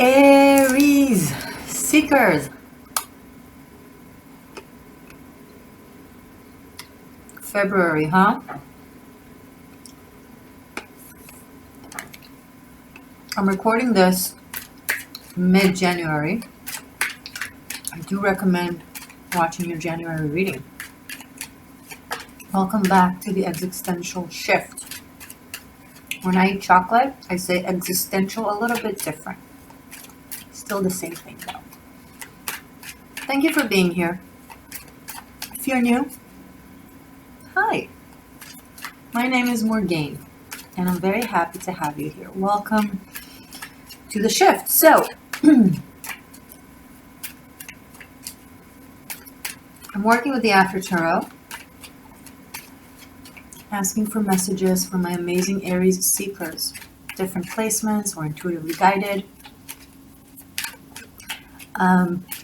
Aries Seekers. February, huh? I'm recording this mid-January. I do recommend watching your January reading. Welcome back to the existential shift. When I eat chocolate, I say existential a little bit different. Still the same thing though. Thank you for being here. If you're new, hi. My name is Morgane, and I'm very happy to have you here. Welcome to the shift. So, I'm working with the After Tarot, asking for messages from my amazing Aries Seekers, different placements or intuitively guided.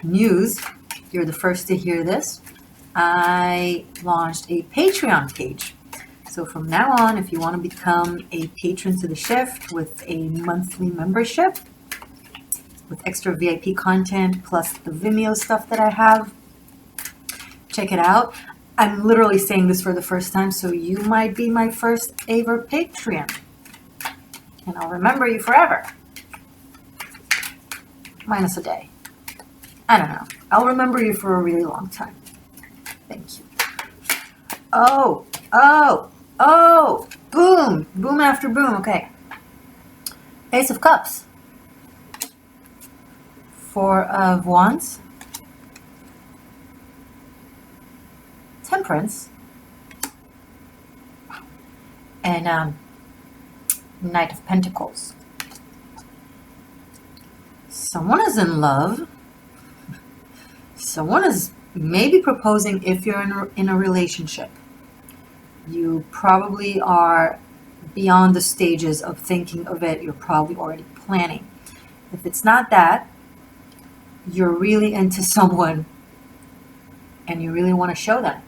News, you're the first to hear this. I launched a Patreon page. So from now on, if you want to become a patron to the shift with a monthly membership, with extra VIP content, plus the Vimeo stuff that I have, check it out. I'm literally saying this for the first time, so you might be my first ever Patreon. And I'll remember you forever. Minus a day. I don't know. I'll remember you for a really long time. Thank you. Oh, boom. Boom after boom. Okay. Ace of Cups. Four of Wands. Temperance. And Knight of Pentacles. Someone is in love. Someone is maybe proposing if you're in a relationship. You probably are beyond the stages of thinking of it. You're probably already planning. If it's not that, you're really into someone and you really want to show them.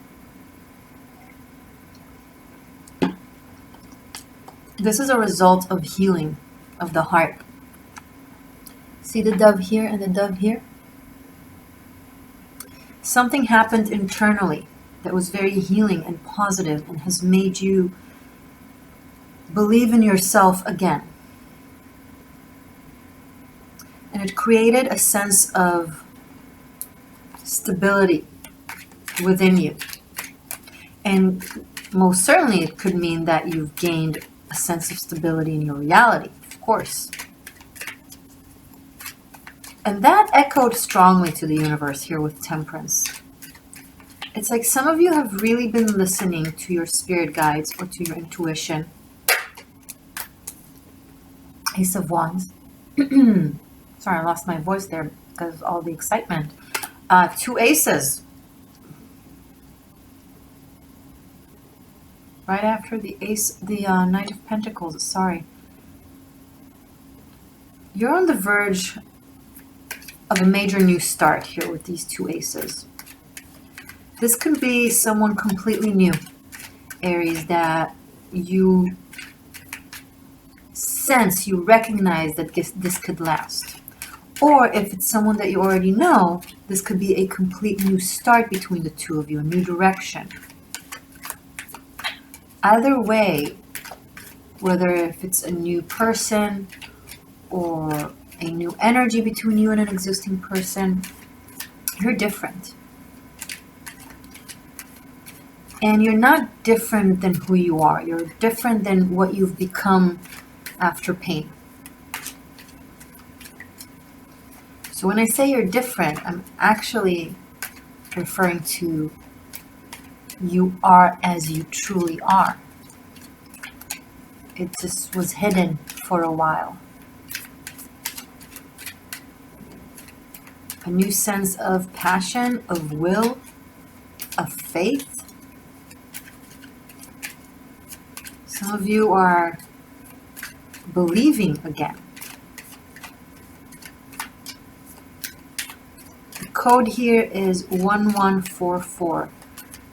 This is a result of healing of the heart. See the dove here and the dove here? Something happened internally that was very healing and positive and has made you believe in yourself again. And it created a sense of stability within you. And most certainly it could mean that you've gained a sense of stability in your reality, of course. And that echoed strongly to the universe here with Temperance. It's like some of you have really been listening to your spirit guides or to your intuition. Ace of Wands. Sorry, I lost my voice there because of all the excitement. Two aces. Right after the Knight of Pentacles. Sorry. You're on the verge of a major new start here with these two aces. This could be someone completely new, Aries, that you sense, you recognize that this could last. Or if it's someone that you already know, this could be a complete new start between the two of you, a new direction. Either way, whether if it's a new person or a new energy between you and an existing person, you're different. And you're not different than who you are. You're different than what you've become after pain. So when I say you're different, I'm actually referring to you are as you truly are. It just was hidden for a while. A new sense of passion, of will, of faith. Some of you are believing again. The code here is 1144.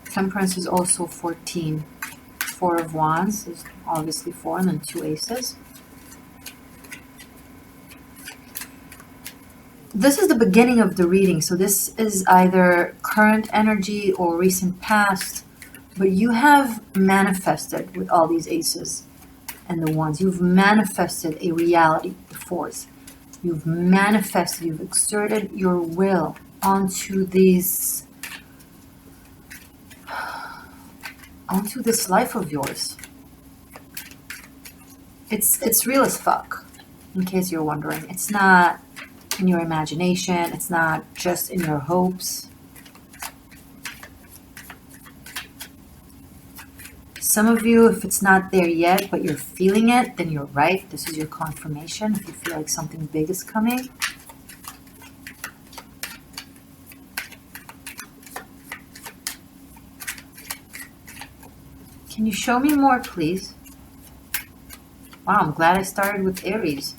Temperance is also 14. Four of Wands is obviously 4, and then two aces. this is the beginning of the reading. So this is either current energy or recent past, but you have manifested with all these aces and the ones. You've manifested a reality, the fours. You've manifested, you've exerted your will onto these, onto this life of yours. It's real as fuck, in case you're wondering. It's not in your imagination. It's not just in your hopes. Some of you, if it's not there yet, but you're feeling it, then you're right. This is your confirmation. If you feel like something big is coming. Can you show me more, please? Wow, I'm glad I started with Aries.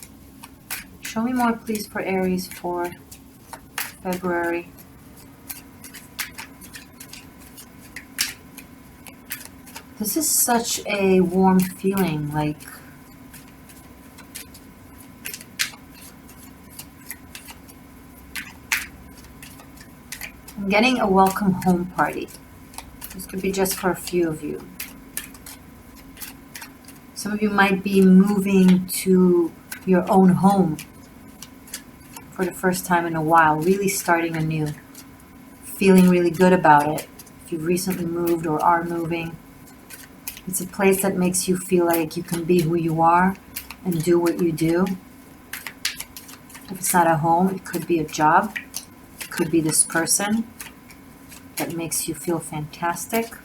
Show me more, please, for Aries for February. This is such a warm feeling, like I'm getting a welcome home party. This could be just for a few of you. Some of you might be moving to your own home for the first time in a while, really starting anew, feeling really good about it. If you've recently moved or are moving, it's a place that makes you feel like you can be who you are and do what you do. If it's not a home, it could be a job. It could be this person that makes you feel fantastic.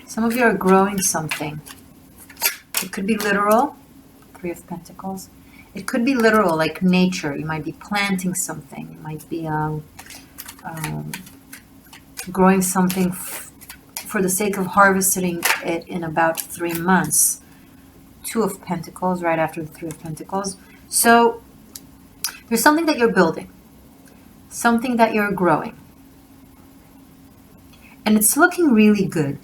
Some of you are growing something. It could be literal, Three of Pentacles. It could be literal, like nature. You might be planting something. You might be growing something for the sake of harvesting it in about 3 months. Two of Pentacles right after the Three of Pentacles. So there's something that you're building, something that you're growing, and it's looking really good.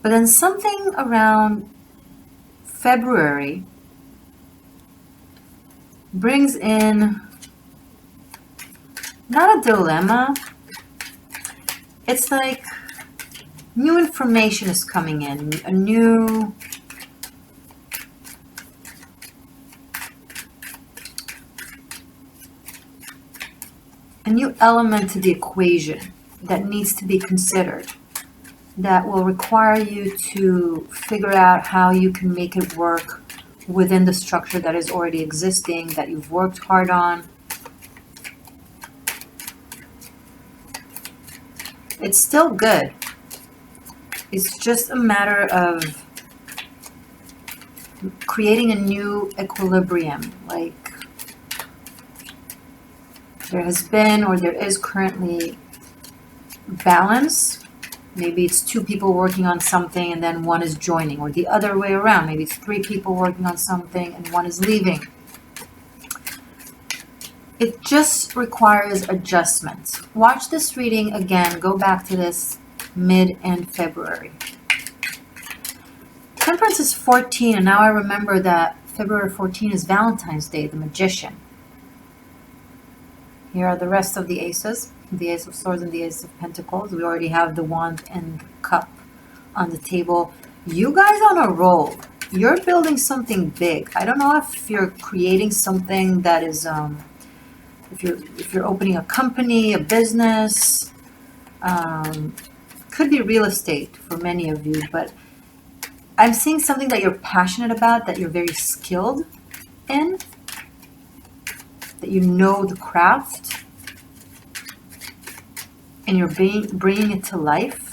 But then something around February brings in not a dilemma. It's like new information is coming in, a new element to the equation that needs to be considered, that will require you to figure out how you can make it work within the structure that is already existing, that you've worked hard on. It's still good. It's just a matter of creating a new equilibrium. Like there has been, or there is currently, balance. Maybe it's 2 people working on something and then one is joining, or the other way around. Maybe it's 3 people working on something and one is leaving. It just requires adjustments. Watch this reading again. Go back to this mid and February. Temperance is 14, and now I remember that February 14 is Valentine's Day, the Magician. Here are the rest of the aces. The Ace of Swords and the Ace of Pentacles. We already have the Wand and the Cup on the table. You guys on a roll. You're building something big. I don't know if you're creating something that is, if you're opening a company, a business, could be real estate for many of you, but I'm seeing something that you're passionate about, that you're very skilled in, that you know the craft, and you're bringing it to life.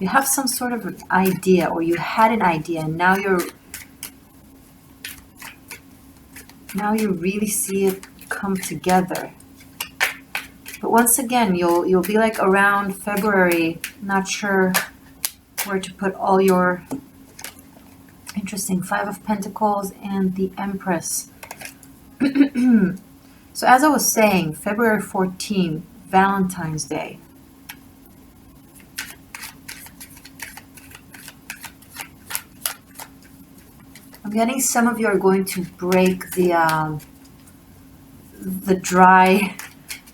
You have some sort of an idea, or you had an idea, and now you really see it come together. But once again, you'll be like around February, not sure where to put all your interesting Five of Pentacles and the Empress. So as I was saying, February 14th, Valentine's Day. I'm getting some of you are going to break the dry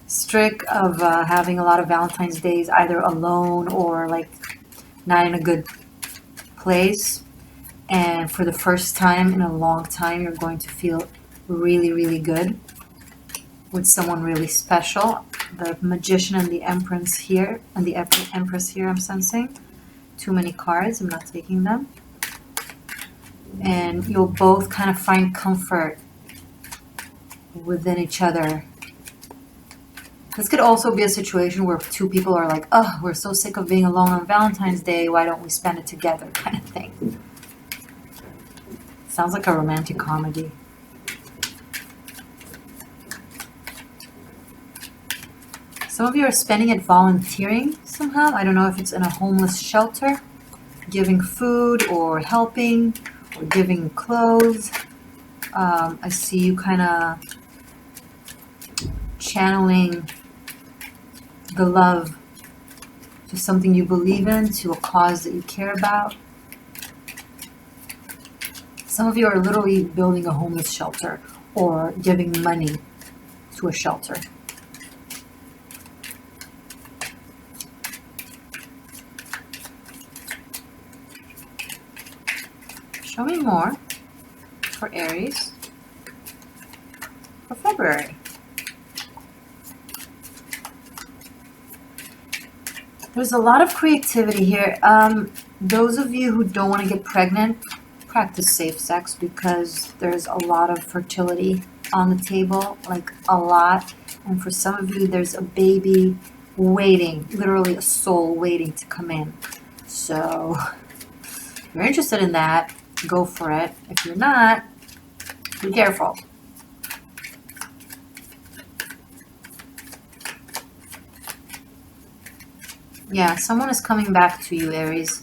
streak of having a lot of Valentine's days either alone or like not in a good place. And for the first time in a long time, you're going to feel really, really good with someone really special. The Magician and the Empress here, I'm sensing. Too many cards, I'm not taking them. And you'll both kind of find comfort within each other. This could also be a situation where two people are like, oh, we're so sick of being alone on Valentine's Day, why don't we spend it together, kind of thing. Sounds like a romantic comedy. Some of you are spending it volunteering somehow. I don't know if it's in a homeless shelter, giving food or helping or giving clothes. I see you kind of channeling the love to something you believe in, to a cause that you care about. Some of you are literally building a homeless shelter or giving money to a shelter. Show me more for Aries for February. There's a lot of creativity here. Those of you who don't want to get pregnant, practice safe sex because there's a lot of fertility on the table, like a lot. And for some of you, there's a baby waiting, literally a soul waiting to come in. So if you're interested in that, go for it. If you're not, be careful. Yeah, someone is coming back to you, Aries.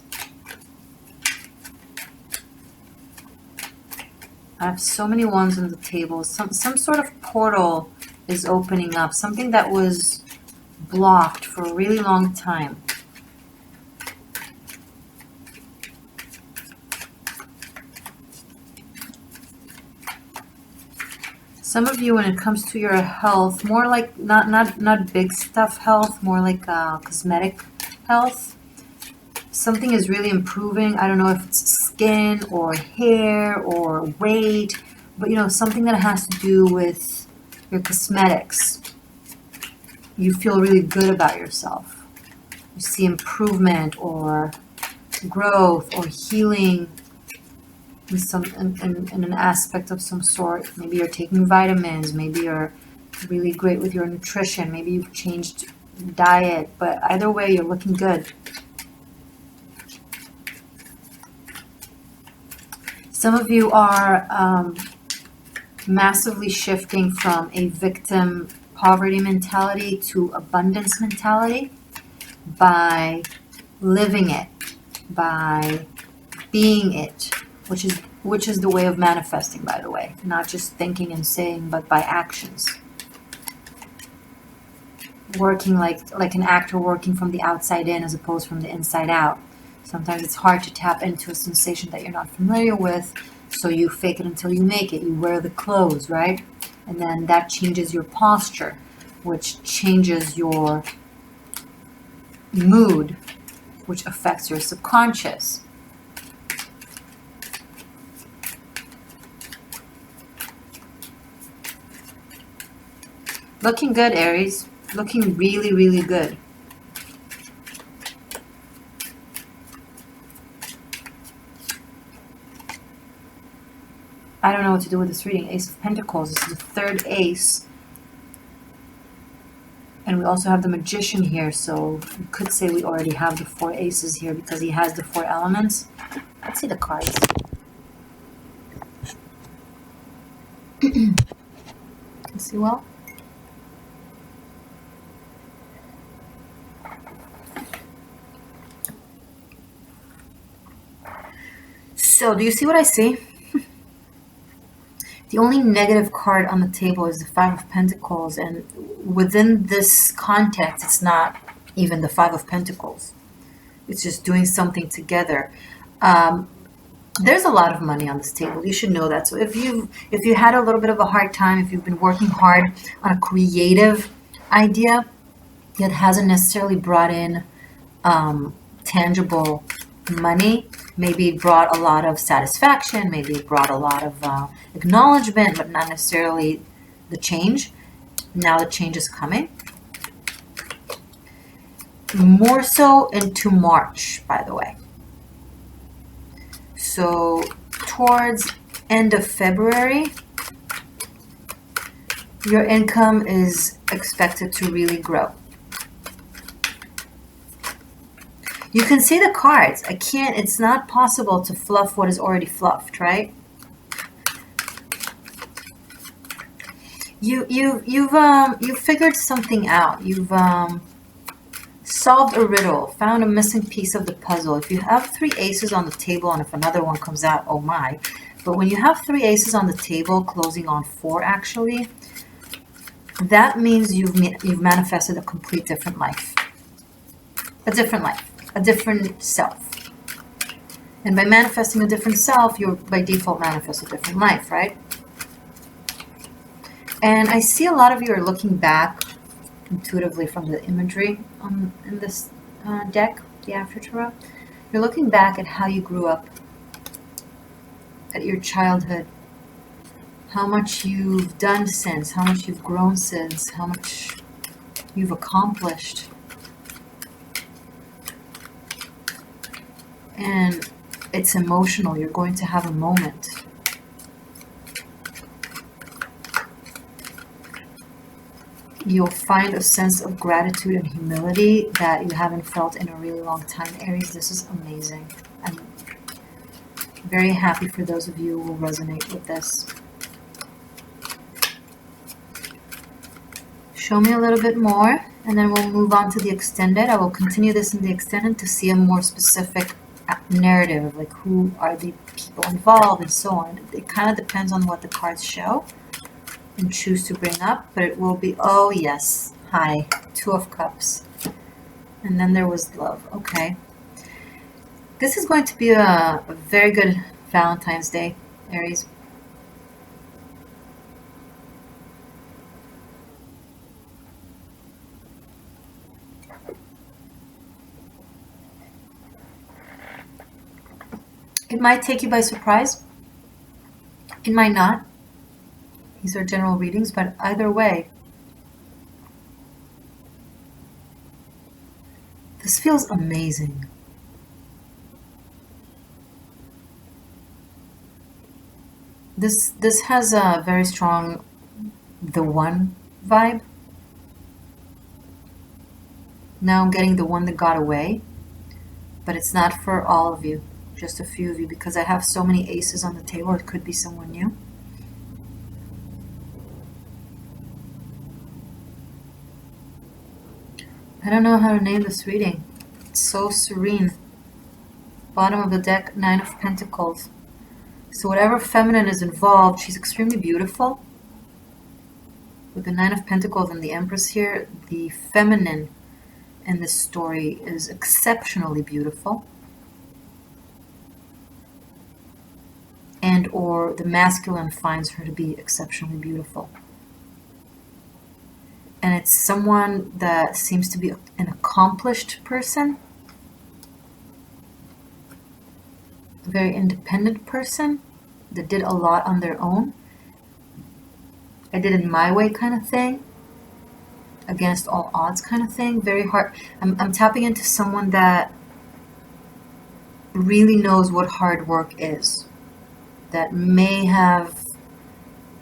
I have so many ones on the table. Some sort of portal is opening up. Something that was blocked for a really long time. Some of you, when it comes to your health, more like not big stuff health, more like cosmetic health. Something is really improving. I don't know if it's skin or hair or weight, but you know, something that has to do with your cosmetics. You feel really good about yourself. You see improvement or growth or healing in some in an aspect of some sort. Maybe you're taking vitamins, maybe you're really great with your nutrition, maybe you've changed diet, but either way you're looking good. Some of you are massively shifting from a victim poverty mentality to abundance mentality by living it, by being it, which is the way of manifesting, by the way, not just thinking and saying, but by actions. Working like an actor working from the outside in as opposed from the inside out. Sometimes it's hard to tap into a sensation that you're not familiar with, so you fake it until you make it. You wear the clothes, right? And then that changes your posture, which changes your mood, which affects your subconscious. Looking good, Aries. Looking really, really good. I don't know what to do with this reading. Ace of Pentacles. This is the third ace. And we also have the Magician here. So we could say we already have the 4 aces here because he has the 4 elements. Let's see the cards. Let's see well. So do you see what I see? The only negative card on the table is the 5 of Pentacles, and within this context, it's not even the 5 of Pentacles. It's just doing something together. There's a lot of money on this table. You should know that. So if you had a little bit of a hard time, if you've been working hard on a creative idea that hasn't necessarily brought in tangible money, maybe it brought a lot of satisfaction, maybe it brought a lot of acknowledgement, but not necessarily the change. Now the change is coming. More so into March, by the way. So towards end of February, your income is expected to really grow. You can see the cards. It's not possible to fluff what is already fluffed, right? You've figured something out. You've solved a riddle, found a missing piece of the puzzle. If you have 3 aces on the table, and if another one comes out, oh my. But when you have 3 aces on the table, closing on 4 actually, that means you've manifested a complete different life. A different life, a different self. And by manifesting a different self, you're by default manifest a different life, right? And I see a lot of you are looking back intuitively from the imagery in this deck, the After Tarot. You're looking back at how you grew up, at your childhood, how much you've done since, how much you've grown since, how much you've accomplished. And it's emotional. You're going to have a moment. You'll find a sense of gratitude and humility that you haven't felt in a really long time. Aries, this is amazing. I'm very happy for those of you who will resonate with this. Show me a little bit more, and then we'll move on to the extended. I will continue this in the extended to see a more specific narrative, like who are the people involved and so on. It kind of depends on what the cards show and choose to bring up, but it will be, oh yes, hi, 2 of Cups. And then there was love. Okay. This is going to be a very good Valentine's Day, Aries. It might take you by surprise. It might not. These are general readings, but either way, this feels amazing. This has a very strong the one vibe. Now I'm getting the one that got away, but it's not for all of you, just a few of you, because I have so many aces on the table. It could be someone new. I don't know how to name this reading. It's so serene. Bottom of the deck, 9 of Pentacles. So whatever feminine is involved, she's extremely beautiful. With the 9 of Pentacles and the Empress here, the feminine in this story is exceptionally beautiful. And or the masculine finds her to be exceptionally beautiful. And it's someone that seems to be an accomplished person, a very independent person that did a lot on their own. I did it my way kind of thing, against all odds kind of thing. Very hard. I'm tapping into someone that really knows what hard work is, that may have,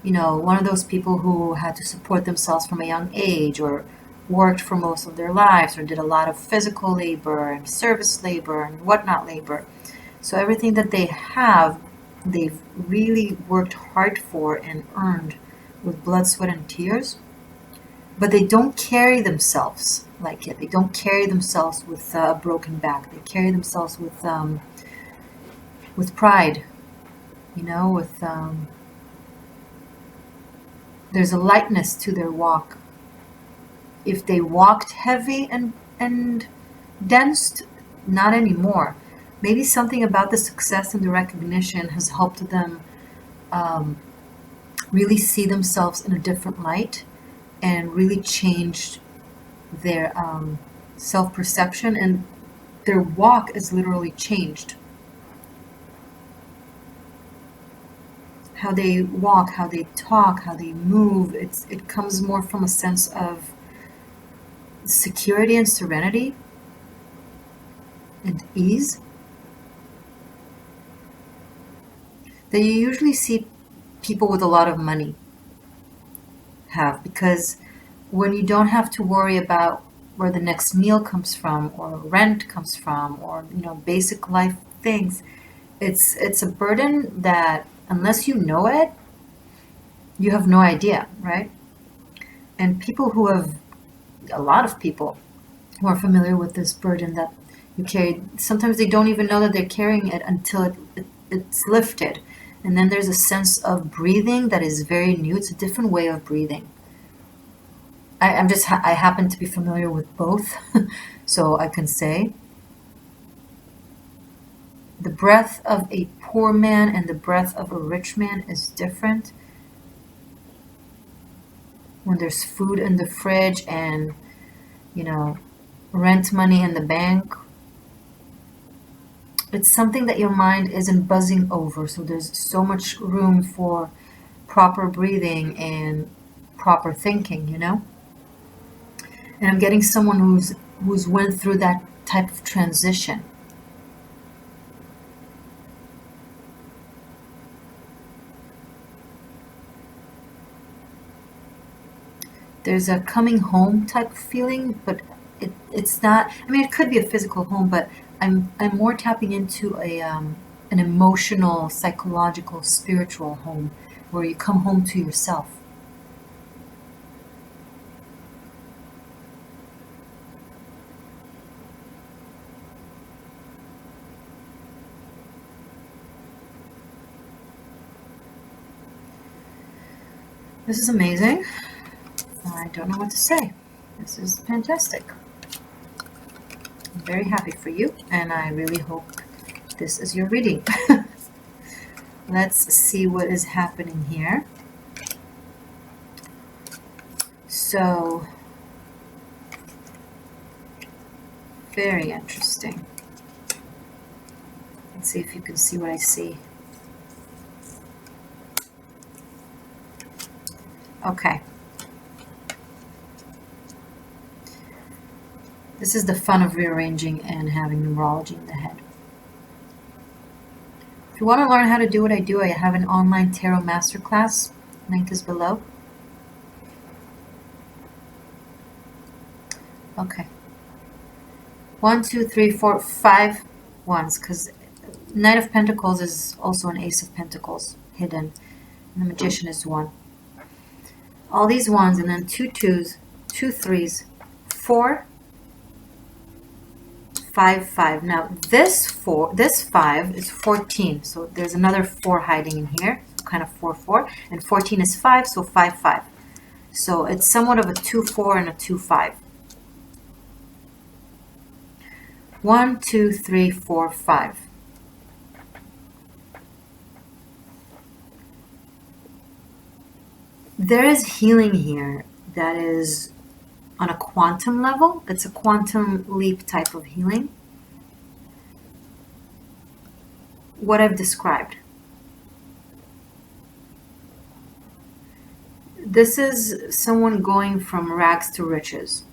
you know, one of those people who had to support themselves from a young age, or worked for most of their lives, or did a lot of physical labor and service labor and whatnot labor. So everything that they have, they've really worked hard for and earned with blood, sweat, and tears. But they don't carry themselves like it. They don't carry themselves with a broken back. They carry themselves with pride, you know, with there's a lightness to their walk. If they walked heavy and dense, not anymore. Maybe something about the success and the recognition has helped them um, really see themselves in a different light and really changed their self-perception, and their walk is literally changed. How they walk, how they talk, how they move, it comes more from a sense of security and serenity and ease that you usually see people with a lot of money have, because when you don't have to worry about where the next meal comes from or rent comes from or basic life things, it's a burden that unless you know it, you have no idea, right? And a lot of people who are familiar with this burden that you carry, sometimes they don't even know that they're carrying it until it's lifted. And then there's a sense of breathing that is very new. It's a different way of breathing. I happen to be familiar with both, so I can say the breath of a poor man and the breath of a rich man is different. When there's food in the fridge and, rent money in the bank, it's something that your mind isn't buzzing over. So there's so much room for proper breathing and proper thinking. And I'm getting someone who's went through that type of transition. There's a coming home type of feeling, but it's not. I mean, it could be a physical home, but I'm more tapping into an emotional, psychological, spiritual home where you come home to yourself. This is amazing. I don't know what to say. This is fantastic. I'm very happy for you, and I really hope this is your reading. Let's see what is happening here. So, very interesting. Let's see if you can see what I see. Okay. This is the fun of rearranging and having numerology in the head. If you want to learn how to do what I do, I have an online tarot masterclass. Link is below. Okay. 1, 2, 3, 4, 5 ones, because Knight of Pentacles is also an Ace of Pentacles hidden. And the Magician is 1. All these ones, and then 2 twos, 2 threes, 4, 5, 5. Now this 5 is 14. So there's another 4 hiding in here. So kind of 4, 4. And 14 is 5, so 5, 5. So it's somewhat of a 2, 4 and a 2, 5. 1, 2, 3, 4, 5. There is healing here that is on a quantum level. It's a quantum leap type of healing. What I've described. This is someone going from rags to riches,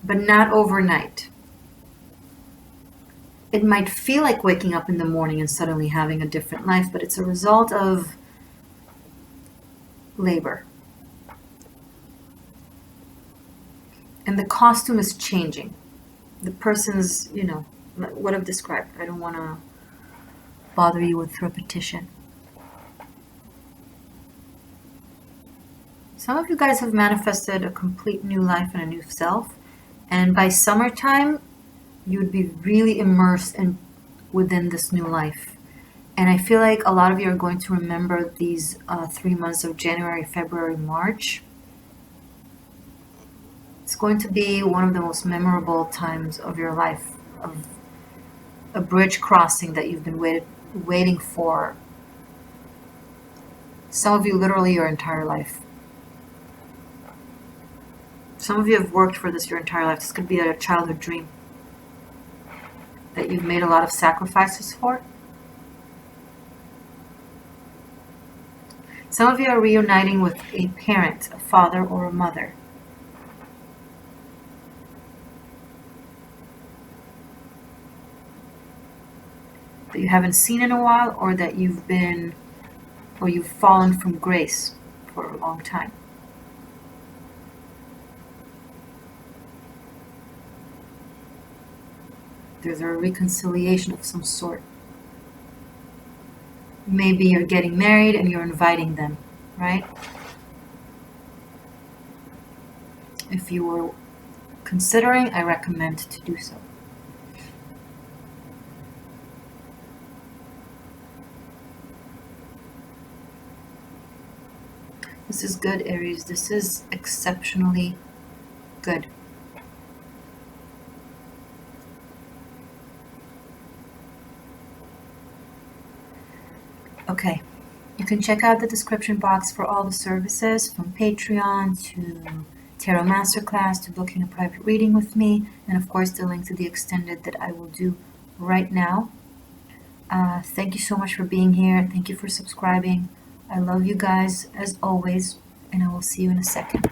but not overnight. It might feel like waking up in the morning and suddenly having a different life, but it's a result of labor. And the costume is changing. The person's, what I've described. I don't want to bother you with repetition. Some of you guys have manifested a complete new life and a new self. And by summertime, you would be really immersed within this new life. And I feel like a lot of you are going to remember these 3 months of January, February, March. It's going to be one of the most memorable times of your life, of a bridge crossing that you've been waiting for. Some of you literally your entire life. Some of you have worked for this your entire life. This could be a childhood dream that you've made a lot of sacrifices for. Some of you are reuniting with a parent, a father or a mother. That you haven't seen in a while, or that you've fallen from grace for a long time. There's a reconciliation of some sort. Maybe you're getting married and you're inviting them, right? If you were considering, I recommend to do so. This is good, Aries. This is exceptionally good. Okay, you can check out the description box for all the services, from Patreon to Tarot Masterclass to booking a private reading with me, and of course the link to the extended that I will do right now. Thank you so much for being here. Thank you for subscribing. I love you guys as always, and I will see you in a second.